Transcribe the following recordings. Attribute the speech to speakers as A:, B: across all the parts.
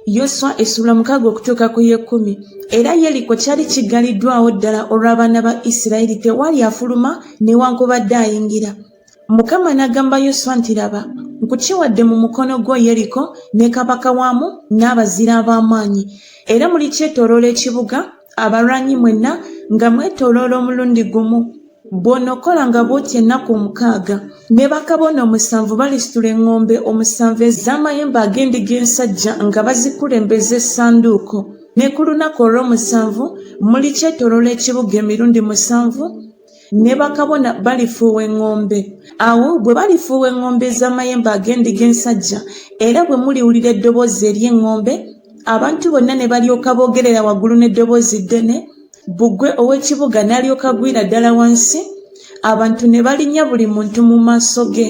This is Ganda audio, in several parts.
A: Yoswa essula 6 okutuuka ku 10. Era Yeriko kyali kiggaliddwawo ddala olw'abaana ba Isirayiri, tewali afuluma newankubadde ayingira. Mukama n'agamba Yoswa nti laba, nkukiwadde mu mukono gwo Yeriko ne kabaka waamu n'abazira ab'amaanyi, era mulikyetooloola ekibuga abalwanyi mwenna nga mwetooloola omulundi gumu. Bw'onookola nga bw'otyo ennaku 6, ne bakabona 7 balisitula eŋŋombe 7 ez'amayembe ag'endiga ensajja nga bazikulembeza essanduuko. Ne ku lunaku olw'omusanvu mulikyetooloola ekibuga emirundi 7, ne bakabona balifuuwa eŋŋombe. Awo bwe balifuuwa eŋŋombe ez'amayembe ag'endiga ensajja, era bwe muliwulira eddoboozi ery'eŋŋombe, abantu bonna ne balyoka boogerera waggulu n'eddoboozi ddene, bbugwe ow'ekibuga n'alyoka gwira ddala wansi, abantu ne balinnya buli muntu mu maaso ge.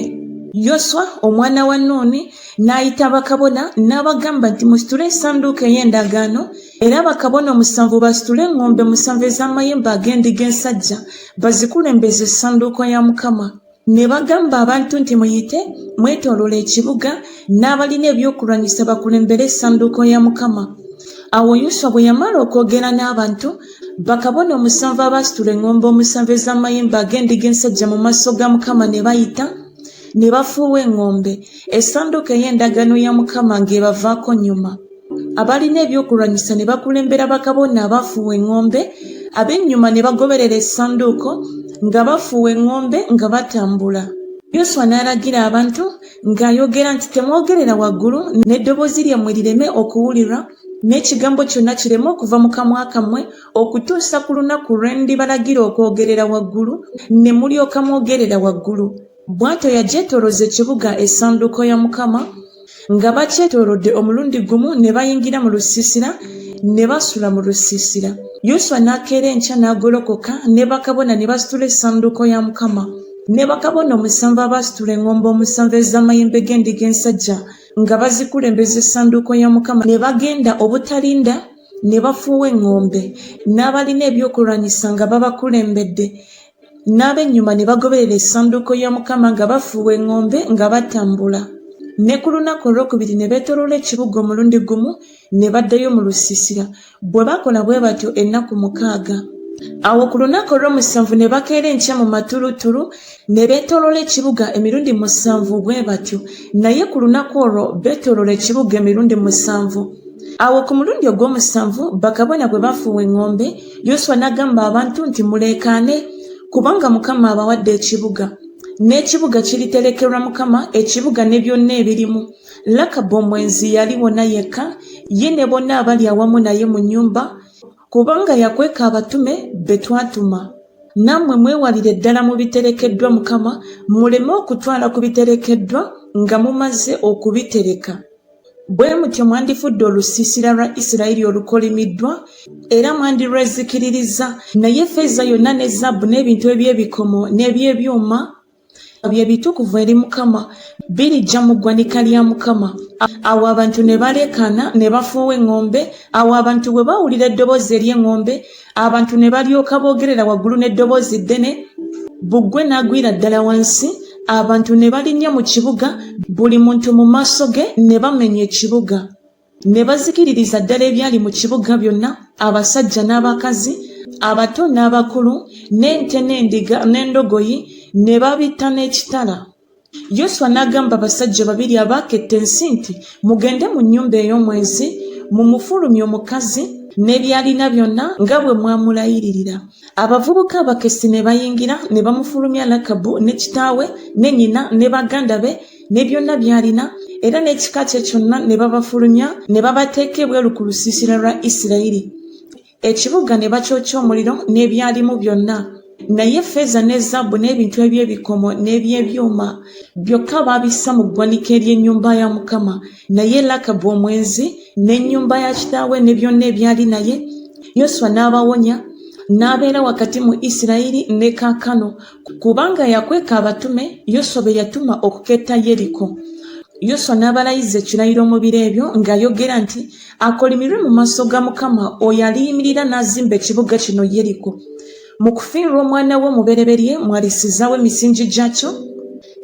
A: Yoswa omwana wa Nuuni n'ayita bakabona n'abagamba nti musitule essanduuko ey'endagaano, era bakabona 7 basitule eŋŋombe 7 ez'amayembe ag'endiga ensajja bazikulembeza essanduuko ya Mukama. Ne bagamba abantu nti muyite mwetooloola ekibuga, n'abalina ebyokulwanyisa bakulembere essanduuko ya Mukama. Awo Yoswa bwe yamala okwogera n'abantu, bakabona 7 abasitula eŋŋombe 7 ez'amayembe ag'endiga ensajja mu maaso ga Mukama ne bayita, ne bafuuwa eŋŋombe, essanduuko ey'endagaano ya Mukama ng'ebavaako nnyuma. Abalina ebyokulwanyisa ne bakulembera bakabona abafuuwa eŋŋombe, ab'ennyuma ne bagoberera essanduuko nga bafuuwa eŋŋombe nga batambula. Yoswa n'alagira abantu ng'ayogera nti temwogerera waggulu, n'eddoboozi lyammwe lireme okuwulirwa, n'ekigambo kyonna kireme okuva mu kamwa kammwe okutuusa ku lunaku lwe ndibalagira okwogerera waggulu, ne mulyoka mwogerera waggulu. Bw'atyo yagyetoolooza ekibuga essanduuko ya Mukama, nga bakyetoolodde omulundi gumu ne bayingira mu lusiisira, ne basula mu lusiisira. Yoswa n'akeera enkya n'agolokoka, ne bakabona ne basitula essanduuko ya Mukama. Ne bakabona 7 abasitula eŋŋombe 7 ez'amayembe g'endiga ensajja nga bazikulembeza essanduuko ya Mukama, ne bagenda obutalinda ne bafuuwa eŋŋombe, n'abalina ebyokulwanyisa nga babakulembedde, n'ab'ennyuma ne bagoberera essanduuko ya Mukama nga bafuuwa eŋŋombe nga batambula. Ne ku lunaku olwokubiri ne beetooloola ekibuga omulundi gumu, ne baddayo mu lusiisira. Bwe bakola bwe batyo ennaku 6. Awo ku lunaku olw'omusanvu ne bakeera enkya mu matulutulu, ne beetooloola ekibuga emirundi 7 bwe batyo, naye ku lunaku olwo beetooloola ekibuga emirundi 7. Awo ku mulundi ogw'omusanvu bakabona bwe bafuuwa eŋŋombe, Yoswa n'agamba abantu nti muleekaane, kubanga Mukama abawadde ekibuga. N'ekibuga kiriterekerwa Mukama, ekibuga ne byonna ebirimu. Lakabu omwenzi yaliwona yekka, ye ne bonna abali awamu naye mu nnyumba, kubanga yakweka abatume be twatuma. Nammwe mwewalire ddala mu biterekeddwa Mukama, muleme okutwala ku biterekeddwa nga mumaze okubitereka. Bwe mutyo mwandifudde olusiisira lwa Isirayiri olukolimiddwa, era mwandirwezikiririza, naye ffeeza yonna ne zaabu n'ebintu eby'ebikomo n'eby'ebyuma bye bitukuvu eri Mukama birijja mu ggwanika lya Mukama. Awo abantu ne baleekaana ne bafuuwa eŋŋombe. Awo abantu bwe bawulira eddoboozi ery'eŋŋombe, abantu ne balyoka boogerera waggulu n'eddoboozi ddene, bbugwe n'agwira ddala wansi, abantu ne balinnya mu kibuga, buli muntu mu maaso ge, ne bamenya ekibuga. Ne bazikiririza ddala ebyali mu kibuga byonna, abasajja n'abakazi, abato n'abakulu, n'ente n'endiga n'endogoyi, ne babitta n'ekitala. Yoswa n'agamba abasajja 2 abaaketta ensi nti, mugende mu nnyumba ey'omwenzi, mumufulumye omukazi n'ebyalina byonna nga bwe mwamulayiririra. Abavubuka abakessi ne bayingira ne bamufulumya Lakabu ne kitaawe ne nnyina ne baganda be ne byonna by'alina, era n'ekika kye kyonna ne babafulumya ne babateeka ebweru ku lusiisira lwa Isirayiri. Ekibuga ne bakyokya omuliro n'ebyalimu byonna, naye ffeeza ne zaabu n'ebintu eby'ebikomo n'eby'ebyuma byokka baabissa mu ggwanika ery'ennyumba ya Mukama. Naye Lakabu omwenzi n'ennyumba ya kitaawe ne byonna ebyali naye, Yoswa n'abawonya, n'abeera wakati mu Isirayiri ne kaakano, kubanga yakweka abatume Yoswa be yatuma okuketta Yeriko. Yoswa n'abalayiza ekirayiro mu biro ebyo ng'ayogera nti, akolimirwe mu maaso ga Mukama oyo aliyimirira n'azimba ekibuga kino Yeriko. Mu kufiirwa omwana we omubereberye mwalisizaawo emisingi gyakyo,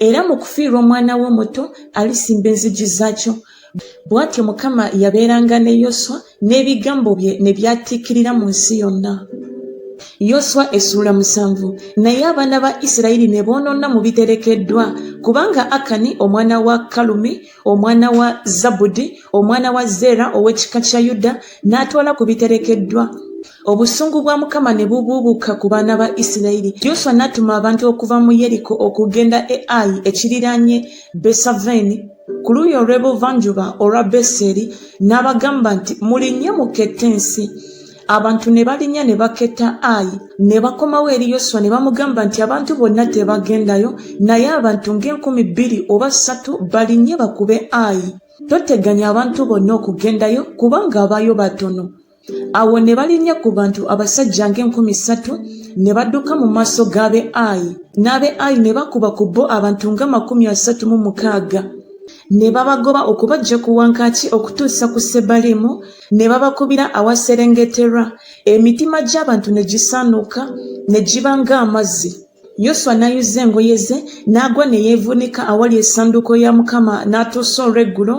A: era mu kufiirwa omwana we omuto alisimba enzigi zaakyo. Bw'atyo Mukama yabeeranga ne Yoswa n'ebigambo bye ne byatiikirira mu nsi yonna. Yoswa essula 7. Naye abaana ba Isirayiri ne boonoona mu biterekeddwa, kubanga Akani omwana wa Kalumi, omwana wa Zabudi, omwana wa Zeera ow'ekika kya Yuda n'atwala ku biterekeddwa. Obusungu bwa Mukama ne bubuubuuka ku baana ba Isirayiri. Yoswa n'atuma abantu okuva mu Yeriko okugenda e Ayi ekiriraanye Besaveni ku luuyi olw'ebuvanjuba olwa Beseri, n'abagamba nti mulinnye mukette ensi. Abantu ne balinnya ne baketta Ayi, ne bakomawo eri Yoswa ne bamugamba nti abantu bonna tebagendayo, naye abantu nga2,000 oba 3 balinnye bakube Ayi. Toteganya abantu bonna okugendayo kubanga abaayo batono. Awo ne balinnya ku bantu abasajja nga3,000 ne badduka mu maaso g'ab'e Ayi, n'ab'e Ayi ne bakuba ku bo abantu nga 36. Ne babagoba okubaggya ku wankaaki okutuusa ku Sebalimu, ne babakubira awaserengeterwa. Emitima gy'abantu ne gisaanuuka ne giba ng'amazzi. Yoswa n'ayuza engoye ze n'agwa ne yeevuunika awali essanduuko ya Mukama n'atuusa olw'eggulo.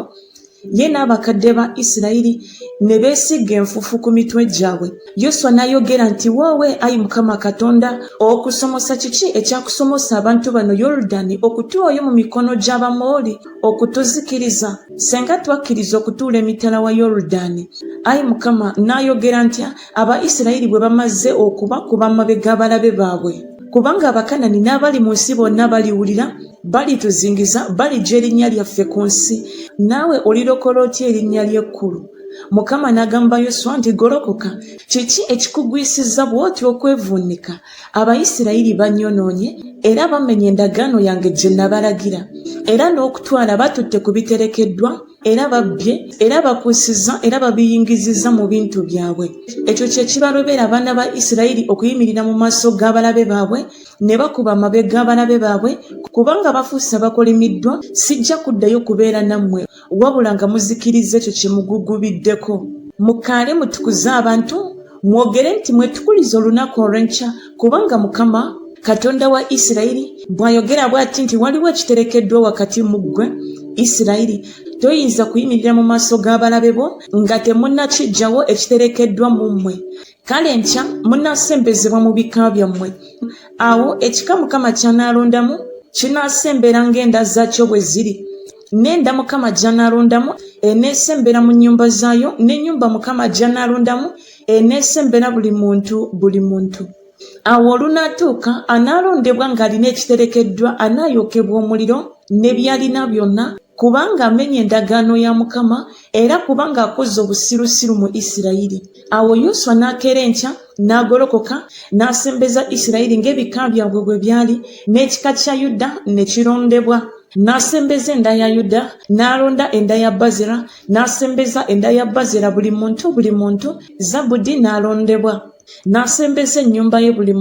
A: Ye n'abakadde ba Isirayiri ne beesiga enfuufu ku mitwe gyabwe. Yoswa n'ayogera nti woowe Ayi Mukama Katonda, okusomosa kiki ekyakusomosa abantu bano Yoludaani okutuwayo mu mikono gy'Abamooli okutuzikiriza? Senga twakkiriza okutuula emitala wa Yoludaani. Ayi Mukama n'ayogera ntya Abaisirayiri bwe bamaze okubakuba amabega abalabe baabwe? Kubanga Abakanani n'abali mu nsi bonna baliwulira, balituzingiza, balijja erinnya lyaffe ku nsi. Naawe olirokola otya erinnya ly'ekkulu? Mukama n'agamba Yoswa nti golokoka. Kiki ekikugwisizza bw'otyo okwevuunika? Abayisirayiri bannyonoonye era bamenye endagaano yange gye nabalagira, era n'okutwala batutte ku biterekeddwa, era babbye, era bakuusizza, era babiyingizizza mu bintu byabwe. Ekyo kye kibalobera abaana ba Isirayiri okuyimirira mu maaso g'abalabe baabwe ne bakuba amabega abalabe baabwe, kubanga bafuuse abakolimiddwa. Sijja kuddayo kubeera nammwe, wabula nga muzikiriza ekyo kye mugugubiddeko. Mukaale mutukuze abantu, mwogere nti mwetukulize olunaku olw'enkya, kubanga Mukama Katonda wa Isirayiri bw'ayogera bw'ati nti waliwo ekiterekeddwa wakati mu ggwe Isirayiri. Toyinza kuyimirira mu maaso g'abalabe bo nga temunnakijjawo ekiterekeddwa mu mmwe. Kale enkya munnaasembezebwa mu bika byammwe. Awo ekika Mukama ky'anaalondamu kinaasembera ng'enda zaakyo bwe ziri. N'enda Mukama gy'anaalondamu eneesembera mu nnyumba zaayo, n'ennyumba Mukama gy'anaalondamu eneesembera buli muntu. Awo olunaatuuka anaalondebwa ng'alina ekiterekeddwa anaayokebwa omuliro ne by'alina byonna, kubanga amenye endagaano ya Mukama era kubanga akoze obusirusiru mu Isirayiri. Awo Yoswa n'akeera enkya n'agolokoka n'asembeza Isirayiri ng'ebika byabwe bwe byali, n'ekika kya Yuda ne kirondebwa. N'asembeza enda ya Yuda, n'alonda enda ya Bazera, n'asembeza enda ya Bazera buli muntu. Zabudi n'alondebwa, n'asembeza ennyumba ye buli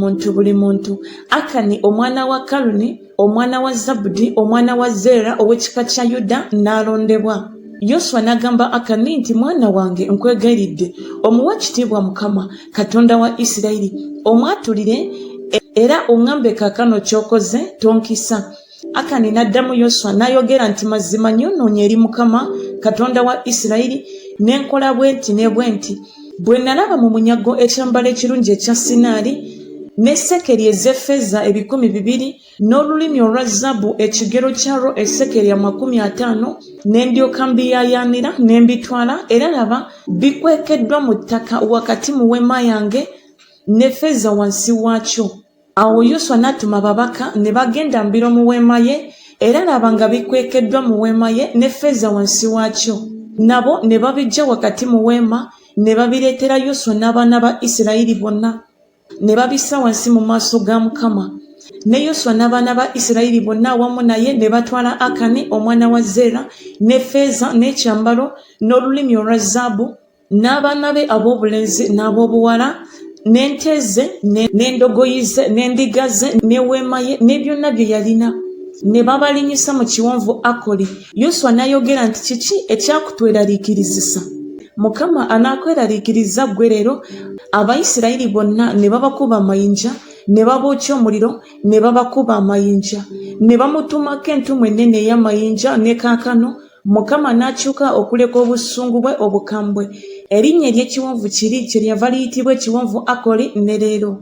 A: muntu. Akani omwana wa Kaluni, omwana wa Zabudi, omwana wa Zeera ow'ekika kya Yuda n'alondebwa. Yoswa n'agamba Akani nti mwana wange nkwegayiridde, omuwe ekitiibwa Mukama Katonda wa Isirayiri, omwatulire era oŋŋambe kaakano ky'okoze tonkisa. Akani n'addamu Yoswa n'ayogera nti mazima nnyonoonye eri Mukama Katonda wa Isirayiri, n'enkola bwe nti bwe nalaba mu munyago ekyambalo ekirungi ekya Sinaali, ne sekeri ez'effeeza 200, n'olulimi olwa zaabu ekigero kyalwo esekeri 50, ne ndyoka mbiyaayaanira ne mbitwala, era laba bikwekeddwa mu ttaka wakati mu weema yange n'effeeza wansi waakyo. Awo Yoswa n'atuma ababaka ne bagenda mbiro mu weema ye, era laba nga bikwekeddwa mu weema ye n'effeeza wansi waakyo. Nabo ne babijja wakati mu weema ne babireetera Yoswa n'abaana ba Isirayiri bonna, ne babissa wansi mu maaso ga Mukama. Ne Yoswa n'abaana ba Isirayiri bonna awamu naye ne batwala Akani omwana wa Zeera n'effeeza n'ekyambalo n'olulimi olwa zaabu, n'abaana be ab'obulenzi n'ab'obuwala, n'ente ze n'endogoyi ze n'endiga ze n'eweema ye ne byonna bye yalina, ne babalinyisa mu kiwonvu Akoli. Yoswa n'ayogera nti kiki ekyakutweraliikirizisa? Mukama anaakweraliikiriza ggwe leero. Abayisirayiri bonna ne babakuba amayinja, ne babookya omuliro, ne babakuba amayinja, ne bamutumako entumu ennene ey'amayinja ne kaakano Mukama n'akyuka okuleka obusungu bwe obukambwe. Erinnya ery'ekiwonvu kiri kyelyava liyitibwa ekiwonvu Akoli ne leero.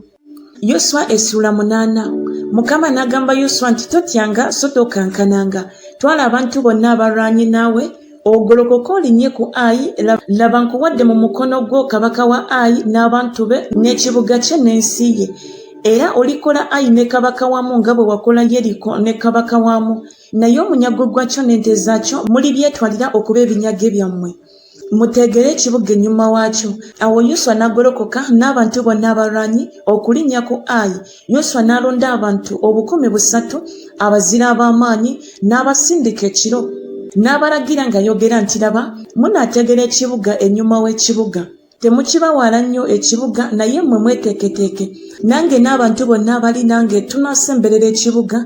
A: Yoswa essula 8. Mukama n'agamba Yoswa nti totyanga so tokankananga. Twala abantu bonna abalwanyi naawe ogolokoka olinnye ku Ayi. Laba nkuwadde mu mukono gwo kabaka wa Ayi n'abantu be n'ekibuga kye n'ensi ye. Era olikola Ayi ne kabaka waamu nga bwe wakola Yeriko ne kabaka waamu. Naye omunyago gwakyo n'ente zaakyo mulibyetwalira okuba ebinyago byammwe. Muteegere ekibuga ennyuma waakyo. Awo Yoswa n'agolokoka n'abantu bonna abalwanyi okulinnya ku Ayi. Yoswa n'alonda abantu 3,000 abazira ab'amaanyi n'abasindika ekiro. N'abalagira ng'ayogera nti laba munaategera ekibuga ennyuma w'ekibuga. Temukibawaala nnyo ekibuga naye mmwe mweteeketeeke. Nange n'abantu bonna abali nange tunaasemberera ekibuga.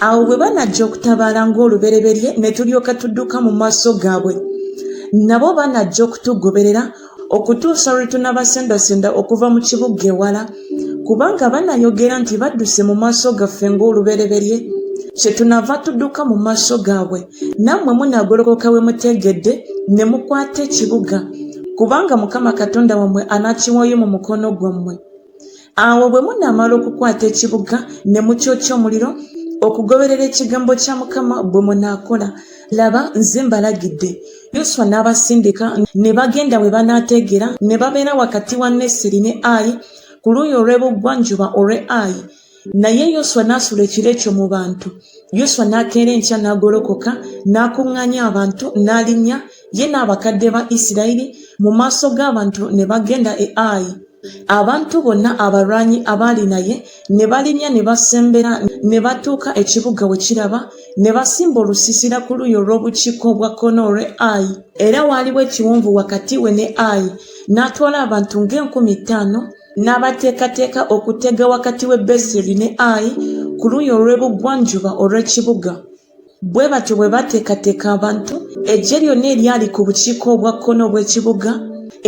A: Awo bwe banajja okutabaala ng'olubereberye ne tulyoka tudduka mu maaso gaabwe. Nabo banajja okutugoberera okutuusa lwe tunaabasendasenda okuva mu kibuga ewala. Kubanga banayogera nti badduse mu maaso gaffe ng'olubereberye. Kye tunaava tudduka mu maaso gaabwe. Nammwe munaagolokoka we mutegedde ne mukwata ekibuga. Kubanga Mukama Katonda wammwe anaakiwayo mu mukono gwammwe. Awo bwe munaamala okukwata ekibuga ne mukyokya omuliro okugoberera ekigambo kya Mukama bwe munaakola. Laba nze mbalagidde. Yoswa n'abasindika ne bagenda we banaateegera ne babeera wakati wa Neseri ne Ayi ku luuyi olw'ebugwanjuba olw'e Ayi. Naye Yoswa n'asula ekiro ekyo mu bantu. Yoswa n'akeera enkya n'agolokoka n'akuŋŋaanya abantu n'alinnya ye n'abakadde ba Isirayiri mu maaso g'abantu ne bagenda e Ayi. Abantu bonna abalwanyi abaali naye ne balinnya ne basembera ne batuuka ekibuga we kiraba ne basimba olusiisira ku luuyi olw'obukiika obwa kkono olw'e Ayi. Era waaliwo ekiwonvu wakati we ne Ayi. N'atwala abantu ng'enkumi 5 n'abateekateeka okutega wakati w'e Beseri ne Ayi ku luuyi olw'ebugwanjuba olw'ekibuga. Bwe batyo bwe bateekateeka abantu, eggye lyonna eryali ku bukiika obwa kkono obw'ekibuga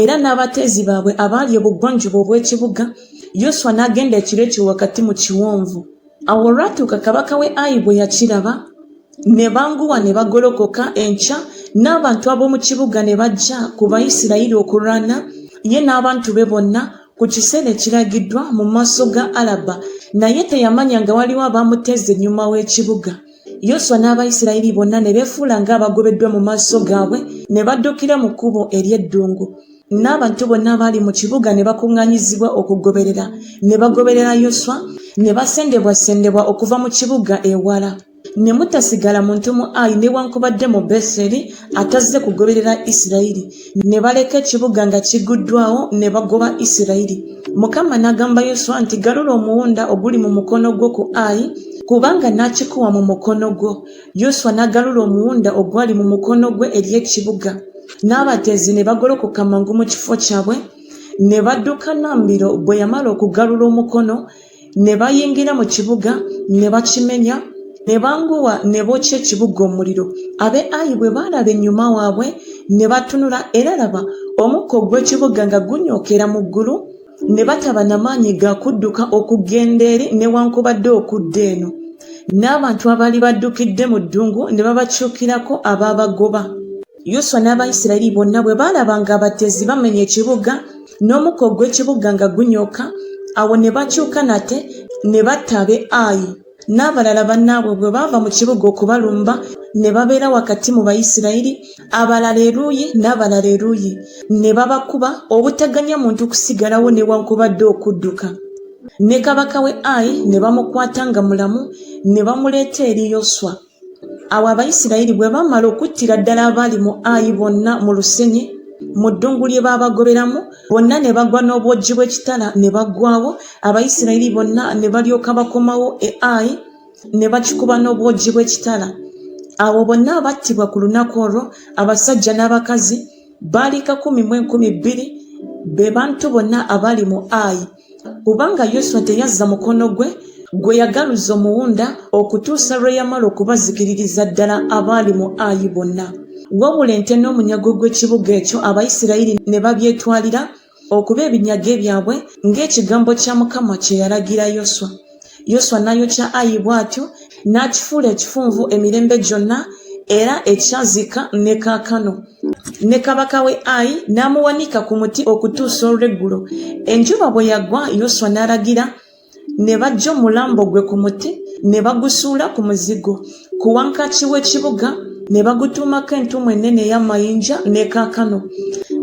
A: era n'abateezi baabwe abaali ebugwanjuba obw'ekibuga. Yoswa n'agenda ekiro ekyo wakati mu kiwonvu. Awo olwatuuka kabaka we Ayi bwe yakiraba ne banguwa ne bagolokoka enkya n'abantu ab'omu kibuga ne bajja ku Bayisirayiri okulwana ye n'abantu be bonna ku kiseera ekiragiddwa mu maaso ga Alaba. Naye teyamanya nga waliwo abaamuteeza ennyuma w'ekibuga. Yoswa n'Abayisirayiri bonna ne beefuula ng'abagobeddwa mu maaso gaabwe ne baddukira mu kkubo ery'eddungu. N'abantu bonna abaali mu kibuga ne bakuŋŋaanyizibwa okugoberera. Ne bagoberera Yoswa ne basendebwasendebwa okuva mu kibuga ewala. Ne mutasigala muntu mu Ayi newankubadde mu Beseri atazze kugoberera Isirayiri. Ne baleka ekibuga nga kiguddwawo ne bagoba Isirayiri. Mukama n'agamba Yoswa nti galula omuwunda oguli mu mukono gwo ku Ayi kubanga n'akikuwa mu mukono gwo. Yoswa n'agalula omuwunda ogwali mu mukono gwe eri ekibuga. N'abateezi ne bagolokoka mangu mu kifo kyabwe ne badduka Nambiro bwe yamala okugalula omukono ne bayingira mu kibuga ne bakimenya ne banguwa ne bookya ekibuga omuliro. Ab'e Ayi bwe baalaba ennyuma waabwe ne batunula era laba omukka ogw'ekibuga nga gunyookera mu ggulu ne bataba n'amaanyi ga kudduka okugenda eri newankubadde okudda eno. N'abantu abaali baddukidde mu ddungu ne babakyukirako abaabagoba. Yoswa n'Abayisirayiri bonna bwe baalaba ng'abateezi bamenya ekibuga n'omukka ogw'ekibuga nga gunyooka, awo ne bakyuka nate ne batta ab'e Ayi. N'abalala bannaabwe bwe baava mu kibuga okubalumba ne babeera wakati mu Bayisirayiri, abalala eruuyi n'abalala eruuyi, ne babakuba obuteganya muntu kusigalawo newankubadde okudduka. Ne kabaka we Ayi ne bamukwata nga mulamu ne bamuleeta eri Yoswa. Awo Abayisirayiri bwe bamala okuttira ddala abaali mu Ayi bonna mu lusenyi mu ddungu lye baabagoberamu, bonna ne bagwa n'obwogi bw'ekitala ne baggwaawo. Abayisirayiri bonna ne balyoka bakomawo e Ayi ne bakikuba n'obwogi bw'ekitala. Awo bonna abattibwa ku lunaku olwo, abasajja n'abakazi baali 12,000 be bantu bonna abaali mu Ayi. Kubanga Yoswa teyazza mukono gwe yagaluza omuwunda okutuusa lwe yamala okubazikiririza ddala abaali mu Ayi bonna. Wabula ente n'omunyago gw'ekibuga ekyo Abayisirayiri ne babyetwalira okuba ebinyago byabwe ng'ekigambo kya Mukama kye yalagira Yoswa. Yoswa n'ayokya Ayi bw'atyo n'akifuula ekifunvu emirembe gyonna era ekyazika ne kaakano. Ne kabaka we Ayi n'amuwanika ku muti okutuusa olweggulo. Enjuba bwe yagwa Yoswa n'alagira ne bajja omulambo gwe ku muti ne bagusuula ku muzigo. Ku wankaaki w'ekibuga ne bagutuumako entuumu ennene ey'amayinja ne kaakano.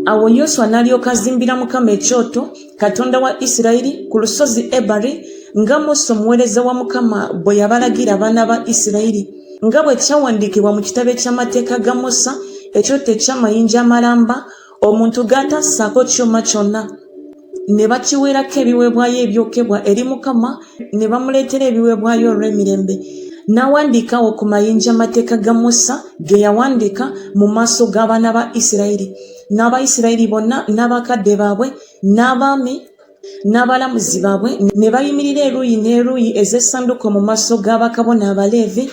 A: Awo Yoswa n'alyoka azimbira Mukama ekyoto, Katonda wa Isirayiri, ku lusozi Ebali, nga Musa omuweereza wa Mukama bwe yabalagira abaana ba Isirayiri, nga bwe kyawandiikibwa mu kitabo eky'amateeka ga Musa, ekyoto eky'amayinja amalamba, omuntu g'atassaako kyoma kyonna. Ne bakiweerako ebiweebwayo ebyokebwa eri Mukama, ne bamuleetera ebiweebwayo olw'emirembe. N'awandiikawo ku mayinja amateeka ga Musa ge yawandiika mu maaso g'abaana ba Isirayiri. N'Abayisirayiri bonna n'abakadde baabwe n'abaami n'abalamuzi baabwe ne bayimirira eruuyi n'eruuyi ez'essanduuko mu maaso g'abakabona Abaleevi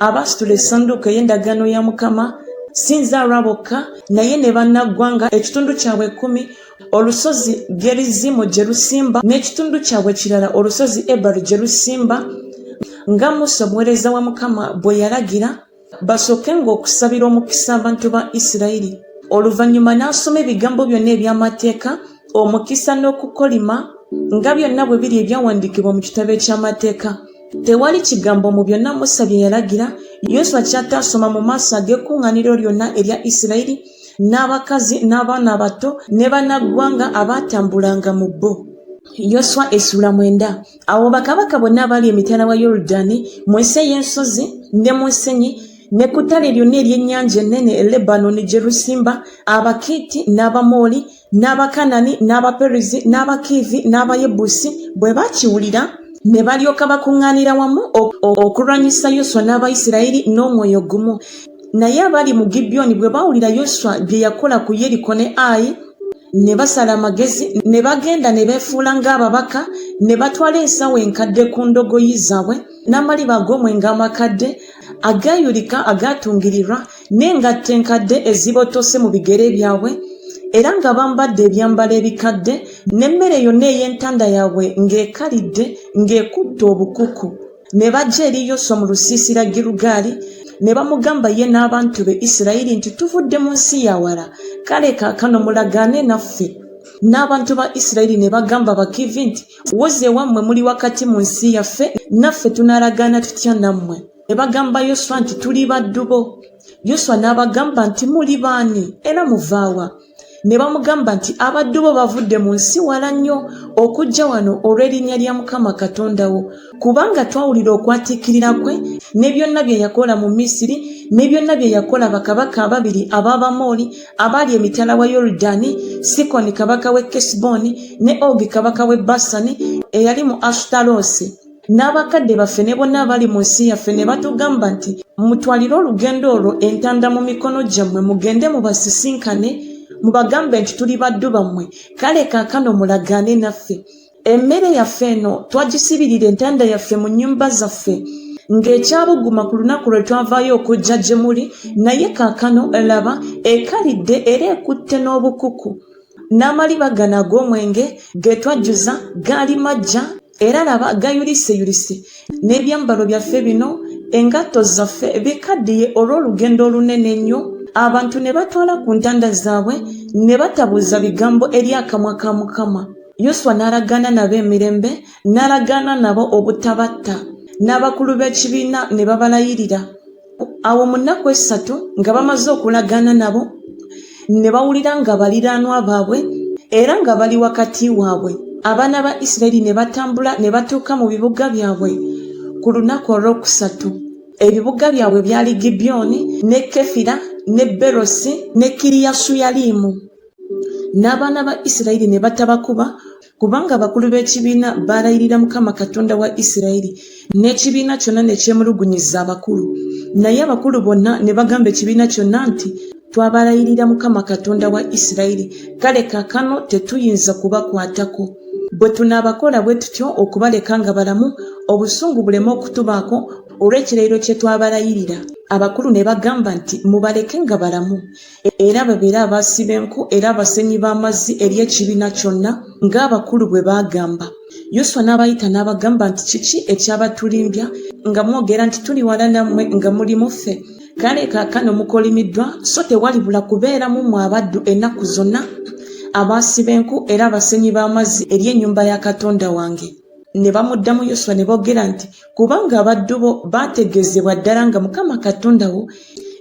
A: abaasitula essanduuko ey'endagaano ya Mukama, si nzaalwa bokka naye ne bannaggwanga ekitundu kyabwe 10 olusozi Gerizimu gye lusimba n'ekitundu kyabwe kirala olusozi Ebali gye lusimba, nga Musa omuweereza wa Mukama bwe yalagira, basookenga okusabira omukisa abantu ba Isirayiri. Oluvannyuma n'asoma ebigambo byonna eby'amateeka, omukisa n'okukolima, nga byonna bwe biri ebyawandiikibwa mu kitabo eky'amateeka. Tewali kigambo mu byonna Musa bye yalagira Yoswa ky'ataasoma mu maaso ag'ekkuŋŋaaniro lyonna erya Isirayiri, n'abakazi n'abaana abato ne bannaggwanga abaatambulanga mu bo. Yoswa essula 9. Awo bakabaka bonna abaali emitala wa Yoludaani mu nsi ey'ensozi ne mu nsenyi ne ku ttale lyonna ery'ennyanja ennene e Lebanoni gye lusimba, Abakiiti n'Abamooli n'Abakanani n'Abaperizi n'Abakiivi n'Abayebusi bwe baakiwulira ne balyoka bakuŋŋaanira wamu okulwanyisa Yoswa n'Abayisirayiri n'omwoyo gumu. Naye abaali mu Gibyoni bwe baawulira Yoswa bye yakola ku Yeriko ne Ayi, ne basala amagezi ne bagenda ne beefuula ng'ababaka, ne batwala ensawo enkadde ku ndogoyi zaabwe n'amaliba ag'omwenge amakadde agayulika agatungirirwa n'engatto enkadde ezibotose mu bigere byabwe, era nga bambadde ebyambalo ebikadde n'emmere yonna ey'entanda yaabwe ng'ekalidde ng'ekutte obukuku. Ne bajja eri Yoswa mu lusiisira Girugaali ne bamugamba ye n'abantu be Isirayiri nti tuvudde mu nsi ya wala, kale kaakano mulagaane naffe. N'abantu ba Isirayiri ne bagamba Abakiivi nti woze wammwe muli wakati mu nsi yaffe, naffe tunaalagaana tutya nammwe? Ne bagamba Yoswa nti tuli baddu bo. Yoswa n'abagamba nti muli baani era muvaawa? Ne bamugamba nti abaddu bo bavudde mu nsi wala nnyo okujja wano olw'erinnya lya Mukama Katonda wo, kubanga twawulira okwatiikirira kwe ne byonna bye yakola mu Misiri ne byonna bye yakola bakabaka ababiri ab'Abamooli abaali emitala wa Yoludaani, Sikoni kabaka w'e Kesuboni ne Ogi kabaka w'e Basani eyali mu Asutaloosi. N'abakadde baffe ne bonna abali mu nsi yaffe ne batugamba nti mutwalire olugendo olwo entanda mu mikono gyammwe, mugende mubasisinkane mubagambe nti tuli baddu bammwe, kale kaakano mulagaane naffe. Emmere yaffe eno twagisibirira entanda yaffe mu nnyumba zaffe ng'ekyabuguma ku lunaku lwe twavaayo okujja gye muli, naye kaakano laba ekalidde era ekutte n'obukuku. N'amaliba gano ag'omwenge ge twajjuza gaali maggya era laba gayuliseyulise, n'ebyambalo byaffe bino engatto zaffe bikaddiye olw'olugendo olunene ennyo. Abantu ne batwala ku ntanda zaabwe ne batabuuza bigambo eri akamwa ka Mukama. Yoswa n'alagaana nabo emirembe, n'alagaana nabo obutabatta, n'abakulu b'ekibiina ne babalayirira. Awo mu nnaku 3 nga bamaze okulagaana nabo, ne bawulira nga baliraanwa baabwe era nga bali wakati waabwe. Abaana ba Isirayiri ne batambula ne batuuka mu bibuga byabwe ku lunaku olwokusatu. Ebibuga byabwe byali Gibyoni ne Kefira ne Berosi ne Kiriyasuyalimu. N'abaana ba Isirayiri ne batabakuba, kubanga abakulu b'ekibiina baalayirira Mukama Katonda wa Isirayiri, n'ekibiina kyonna ne kyemulugunyiza abakulu. Naye abakulu bonna ne bagamba ekibiina kyonna nti twabalayirira Mukama Katonda wa Isirayiri, kale kaakano tetuyinza kubakwatako. Bwe tunaabakola bwe tutyo okubaleka nga balamu, obusungu buleme okutubaako olw'ekirayiro kye twabalayirira. Abakulu ne bagamba nti mubaleke nga balamu, era babeere abaasiba enku era abasenyi b'amazzi eri ekibiina kyonna ng'abakulu bwe baagamba. Yoswa n'abayita n'abagamba nti kiki ekyabatulimbya nga mwogera nti tuli wala nammwe nga muli muffe? kale kaakano mukolimiddwa so tewalibula kubeeramu mu abaddu ennaku zonna abaasiba enku era abasenyi b'amazzi eri ennyumba ya Katonda wange. Ne bamuddamu Yoswa ne boogera nti kubanga abaddu bo baategeezebwa ddala nga Mukama Katonda wo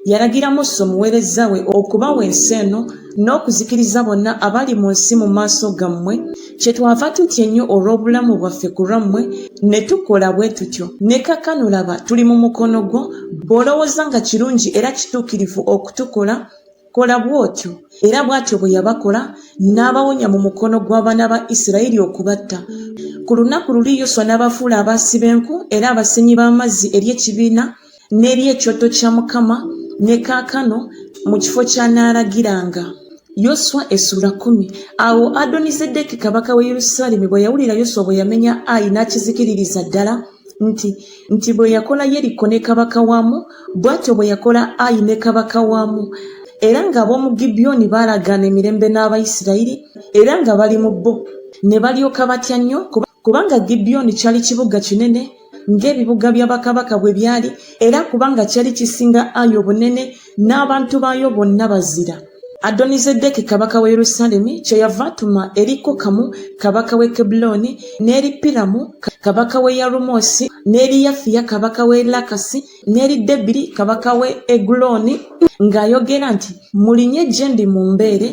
A: yalagira Musa omuweereza we okubawa ensi eno n'okuzikiriza bonna abali mu nsi mu maaso gammwe, kyetwava tutya ennyo olw'obulamu bwaffe ku lwammwe ne tukola bwe tutyo. Ne kaakano laba tuli mu mukono gwo, bw'olowooza nga kirungi era kituukirivu okutukola, kola bw'otyo. Era bw'atyo bwe yabakola n'abawonya mu mukono gw'abaana ba Isirayiri okubatta. Ku lunaku luli Yoswa n'abafuula abaasiba enku era abasenyi b'amazzi eri ekibiina n'eri ekyoto kya Mukama, ne kaakano mu kifo ky'anaalagiranga. Yoswa essula 10. Awo Adonizedeki kabaka w'e Yerusaalemi bwe yawulira Yoswa bwe yamenya Ayi n'akizikiririza ddala nti bwe yakola Yeriko ne kabaka waamu, bw'atyo bwe yakola Ayi ne kabaka waamu. Era ng'ab'omu Gibyoni baalagaana emirembe n'Abayisirayiri era nga bali mu bo. Ne balyoka batya nnyo kubanga Gibyoni kyali kibuga kinene ng'ebibuga bya bakabaka bwe byali, era kubanga kyali kisinga Ayi obunene n'abantu baayo bonna bazira. Adonizedeki kabaka w'e Yerusaalemi kyeyava atuma eri Kokamu kabaka w'e Kebuloni n'eri Piramu kabaka w'e Yalumosi n'eri Yafiya kabaka w'e Lakasi n'eri Debiri kabaka w'e Eguloni ng'ayogera nti mulinye gye ndi mu mbeere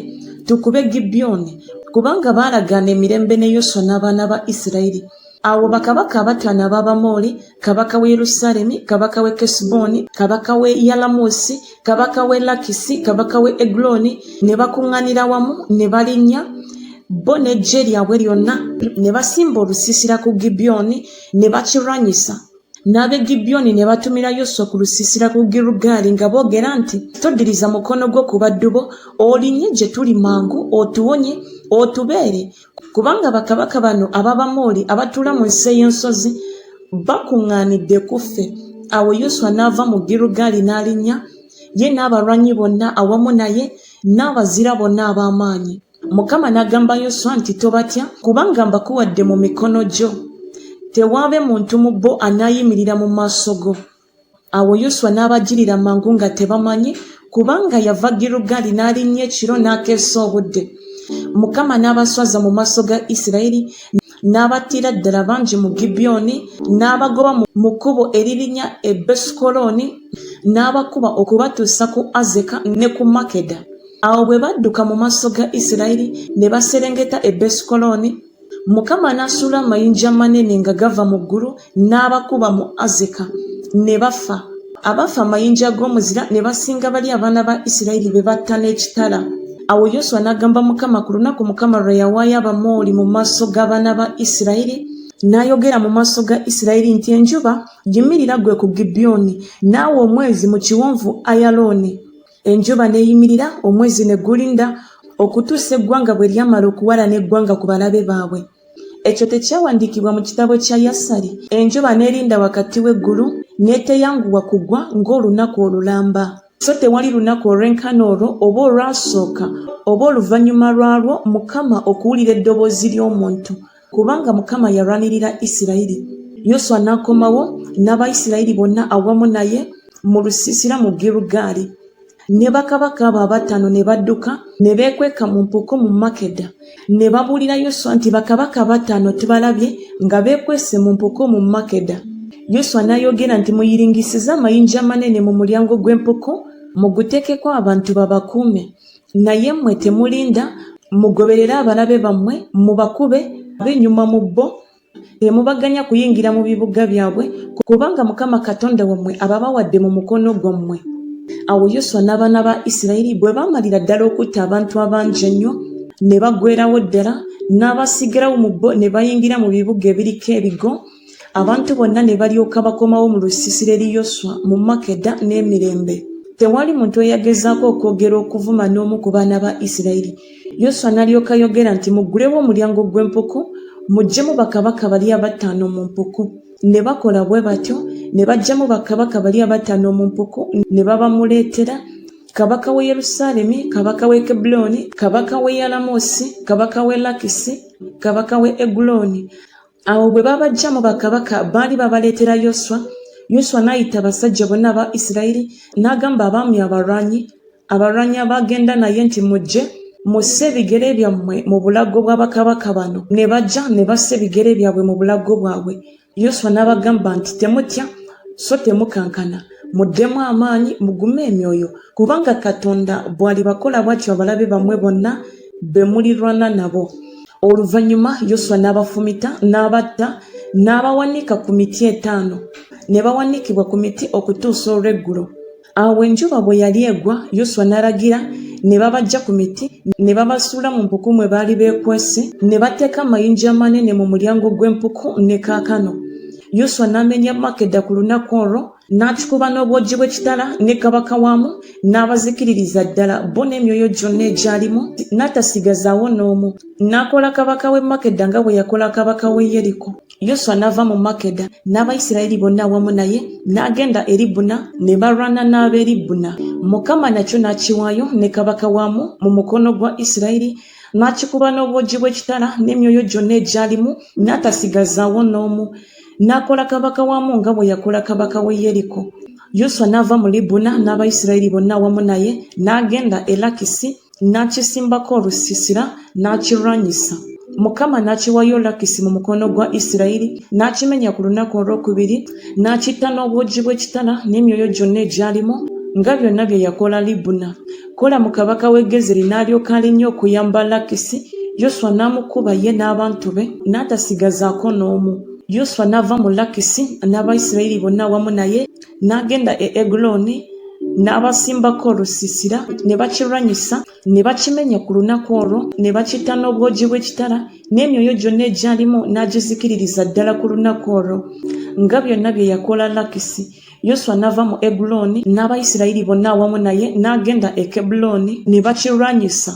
A: tukube Gibyoni, kubanga baalagaana emirembe ne Yoswa n'abaana ba Isirayiri. Awo bakabaka abataano ab'Abamoli, kabaka w'e Yerusaalemi, kabaka w'e Kesuboni, kabaka w'e Yalamusi, kabaka w'e Lakisi, kabaka w'e Eguloni ne bakuŋŋaanira wamu ne balinnya bo n'eggye lyabwe lyonna ne basimba olusiisira ku Gibyoni ne bakirwanyisa. N'ab'e Gibyoni ne batumira Yoswa ku lusiisira ku Girugaali nga boogera nti toddiriza mukono gwo ku baddu bo, olinnye gye tuli mangu otuwonye otubeere, kubanga bakabaka bano ab'Abamoli abatuula mu nsi ey'ensozi bakuŋŋaanidde ku ffe. Awo Yoswa n'ava mu Girugaali n'alinnya ye n'abalwanyi bonna awamu naye n'abazira bonna ab'amaanyi. Mukama n'agamba Yoswa nti tobatya kubanga mbakuwadde mu mikono gyo, tewaabe muntu mu bo anaayimirira mu maaso go. Awo Yoswa n'abagirira mangu nga tebamanyi kubanga yava Girugaali n'alinnya ekiro n'akeesa obudde. Mukama n'abaswaza mu maaso ga Isirayiri n'abattira ddala bangi mu Gibyoni n'abagoba mu kkubo eririnnya e Besukoloni n'abakuba okubatuusa ku Azeka ne ku Makeda. Awo bwe badduka mu maaso ga Isirayiri ne baserengeta e Besukoloni, Mukama n'asuula amayinja manene nga gava mu ggulu n'abakuba mu Azeka ne bafa. Abafa amayinja g'omuzira ne basinga bali abaana ba Isirayiri be batta n'ekitala. Awo Yoswa n'agamba Mukama ku lunaku Mukama lwe yawaayo Abamoli mu maaso g'abaana ba Isirayiri, n'ayogera mu maaso ga Isirayiri nti enjuba yimirira ggwe ku Gibyoni, naawe omwezi mu kiwonvu Ayalooni. Enjuba n'eyimirira, omwezi ne gulinda okutuusa eggwanga bwe lyamala okuwalana eggwanga ku balabe baabwe. Ekyo tekyawandiikibwa mu kitabo kya Yasali. Enjuba n'erinda wakati w'eggulu n'eteyanguwa kugwa ng'olunaku olulamba. So tewali lunaku olw'enkana olwo oba olwasooka oba oluvannyuma lwalwo Mukama okuwulira eddoboozi ly'omuntu, kubanga Mukama yalwanirira Isirayiri. Yoswa n'akomawo n'Abayisirayiri bonna awamu naye mu lusiisira mu Girugaali. Ne bakabaka abo abataano ne badduka ne beekweka mu mpuku mu Makeda. Ne babuulira Yoswa nti bakabaka abataano tubalabye nga beekwese mu mpuku mu Makeda. Yoswa n'ayogera nti muyiringisize amayinja manene mu mulyango gw'empuku, muguteekeko abantu babakuume. Naye mmwe temulinda, mugoberere abalabe bammwe, mubakube ab'ennyuma mu bo, temubaganya kuyingira mu bibuga byabwe, kubanga Mukama Katonda wammwe ababawadde mu mukono gwammwe. Awo Yoswa n'abaana ba Isirayiri bwe baamalira ddala okutta abantu abangi ennyo, ne bagwerawo ddala, n'abasigirawo mu bo ne bayingira mu bibuga ebiriko ebigo. Abantu bonna ne balyoka bakomawo mu lusiisira eri Yoswa mu Makeda n'emirembe. Tewali muntu eyagezaako okwogera okuvuma n'omu ku baana ba Isirayiri. Yoswa n'alyoka ayogera nti muggulewo omulyango gw'empuku, muggyemu bakabaka bali abataano mu mpuku. Ne bakola bwe batyo, ne baggyamu bakabaka bali abataano mu mpuku ne babamuleetera: kabaka w'e Yerusaalemi, kabaka w'e Kebuloni, kabaka w'e Yalamusi, kabaka w'e Lakisi, kabaka w'e Eguloni. Awo bwe babajja mu bakabaka baali babaleetera Yoswa, Yoswa n'ayita abasajja bonna aba Isirayiri n'agamba abaami abalwanyi abagenda naye nti mujje musse ebigere byammwe mu bulago bw'abakabaka bano. Ne bajja ne bassa ebigere byabwe mu bulago bwabwe. Yoswa n'abagamba nti temutya so temukankana, muddemu amaanyi mugume emyoyo, kubanga Katonda bw'alibakola bw'atyo abalabe bammwe bonna be mulirwana nabo. Oluvannyuma Yoswa n'abafumita n'abatta n'abawanika ku miti 5, ne bawanikibwa ku miti okutuusa olw'eggulo. Awo enjuba bwe yali egwa, Yoswa n'alagira ne babajja ku miti ne babasuula mu mpuku mwe baali beekwese, ne bateeka amayinja amanene mu mulyango gw'empuku ne kaakano. Yoswa n'amenya Makeda ku lunaku olwo, n'akikuba n'obwogi bw'ekitala ne kabaka waamu, n'abazikiririza ddala bo n'emyoyo gyonna egyalimu, n'atasigazaawo n'omu. N'akola kabaka w'e Makeda nga bwe yakola kabaka w'e Yeriko. Yoswa n'ava mu Makeda n'Abayisirayiri bonna awamu naye n'agenda e Libuna ne balwana n'ab'e Libuna. Mukama nakyo n'akiwaayo ne kabaka waamu mu mukono gwa Isirayiri, n'akikuba n'obwogi bw'ekitala n'emyoyo gyonna egyalimu, n'atasigazaawo n'omu. N'akola kabaka waamu nga bwe yakola kabaka w'e Yeriko. Yoswa n'ava mu Libuna n'Abayisirayiri bonna awamu naye n'agenda e Lakisi, n'akisimbako olusiisira n'akirwanyisa. Mukama n'akiwaayo Lakisi mu mukono gwa Isirayiri, n'akimenya ku lunaku olwokubiri, n'akitta n'obwogi bw'ekitala n'emyoyo gyonna egyalimu nga byonna bye yakola Libuna. Kolamu kabaka w'e Gezeri n'alyoka alinnya okuyamba Lakisi. Yoswa n'amukuba ye n'abantu be, n'atasigazaako n'omu. Yoswa n'ava mu Lakisi n'Abayisirayiri bonna awamu naye n'agenda e Eguloni, n'abasimbako olusiisira ne bakirwanyisa, ne bakimenya ku lunaku olwo, ne bakitta n'obwogi bw'ekitala n'emyoyo gyonna egyalimu n'agizikiririza ddala ku lunaku olwo nga byonna bye yakola Lakisi. Yoswa n'ava mu Eguloni n'Abayisirayiri bonna awamu naye n'agenda e Kebuloni, ne bakirwanyisa,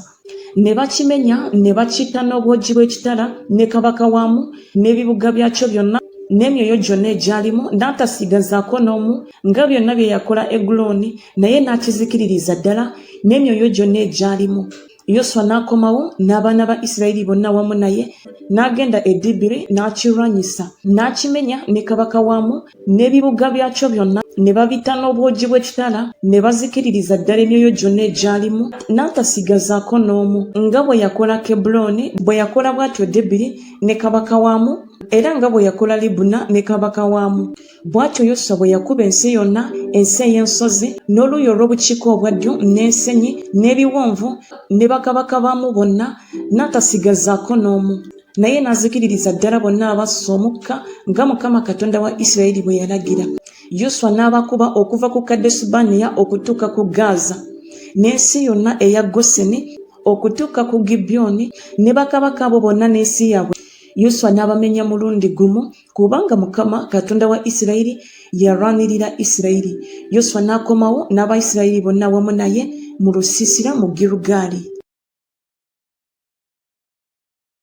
A: ne bakimenya, ne bakitta n'obwogi bw'ekitala ne kabaka waamu n'ebibuga byakyo byonna n'emyoyo gyonna egyalimu, n'atasigazaako n'omu nga byonna bye yakola Eguloni, naye n'akizikiririza ddala n'emyoyo gyonna egyalimu. Yoswa n'akomawo n'abaana ba Isirayiri bonna awamu naye n'agenda e Dibiri n'akirwanyisa, n'akimenya ne kabaka waamu n'ebibuga byakyo byonna, ne babita n'obwogi bw'ekitala, ne bazikiririza ddala emyoyo gyonna egyalimu, n'atasigazaako n'omu nga bwe yakola Kebuloni, bwe yakola bw'atyo Debiri ne kabaka waamu, era nga bwe yakola Libuna ne kabaka waamu. Bw'atyo Yoswa bwe yakuba ensi yonna, ensi ey'ensozi n'oluuyi olw'obukiika obwa ddyo n'ensenyi n'ebiwonvu ne bakabaka baamu bonna, n'atasigazaako n'omu, naye n'azikiririza ddala bonna abassa omukka nga Mukama Katonda wa Isirayiri bwe yalagira. Yoswa n'abakuba okuva ku Kadesubanea okutuuka ku Gaza, n'ensi yonna eya Goseni okutuuka ku Gibyoni, ne bakabaka abo bonna n'ensi yaabwe. Yoswa n'abamenya mulundi gumu, kubanga Mukama Katonda wa Isirayiri yalwanirira Isirayiri. Yoswa n'akomawo n'Abayisirayiri bonna awamu naye mu lusiisira mu Girugaali.